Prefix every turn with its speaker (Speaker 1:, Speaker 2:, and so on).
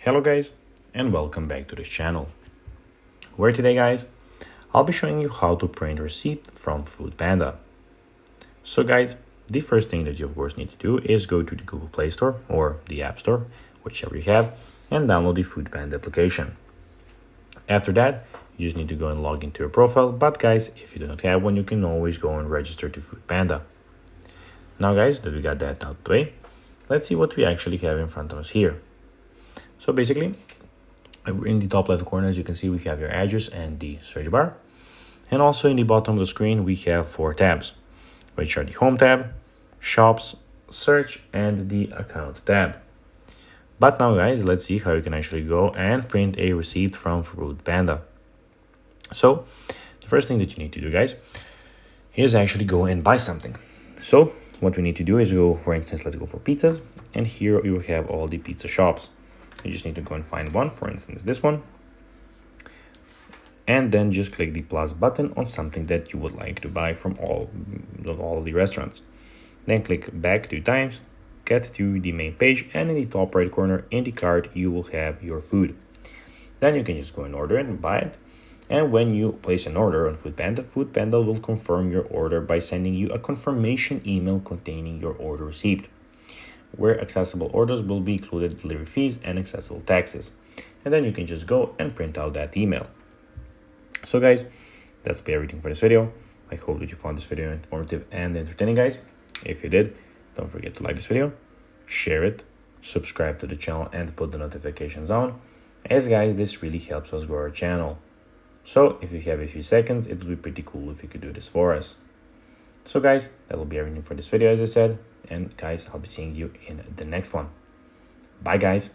Speaker 1: Hello guys, and welcome back to this channel, where today guys, I'll be showing you how to print receipt from Foodpanda. So guys, the first thing that you of course need to do is go to the Google Play Store or the App Store, whichever you have, and download the Foodpanda application. After that, you just need to go and log into your profile, but guys, if you do not have one, you can always go and register to Foodpanda. Now guys, that we got that out of the way, let's see what we actually have in front of us here. So basically, in the top left corner, as you can see, we have your address and the search bar. And also in the bottom of the screen, we have 4 tabs, which are the Home tab, Shops, Search, and the Account tab. But now guys, let's see how you can actually go and print a receipt from Foodpanda. So the first thing that you need to do guys is actually go and buy something. So what we need to do is go, for instance, let's go for pizzas. And here you have all the pizza shops. You just need to go and find one, for instance, this one. And then just click the plus button on something that you would like to buy from all of the restaurants. Then click back 2 times, get to the main page, and in the top right corner in the cart, you will have your food. Then you can just go and order it and buy it. And when you place an order on Foodpanda, Foodpanda will confirm your order by sending you a confirmation email containing your order receipt, where accessible orders will be included delivery fees and accessible taxes. And then you can just go and print out that email. So guys, that will be everything for this video. I hope that you found this video informative and entertaining guys. If you did, don't forget to like this video, share it, subscribe to the channel, and put the notifications on, as guys, this really helps us grow our channel. So if you have a few seconds, it will be pretty cool if you could do this for us. So guys, that will be everything for this video, as I said. And guys, I'll be seeing you in the next one. Bye guys.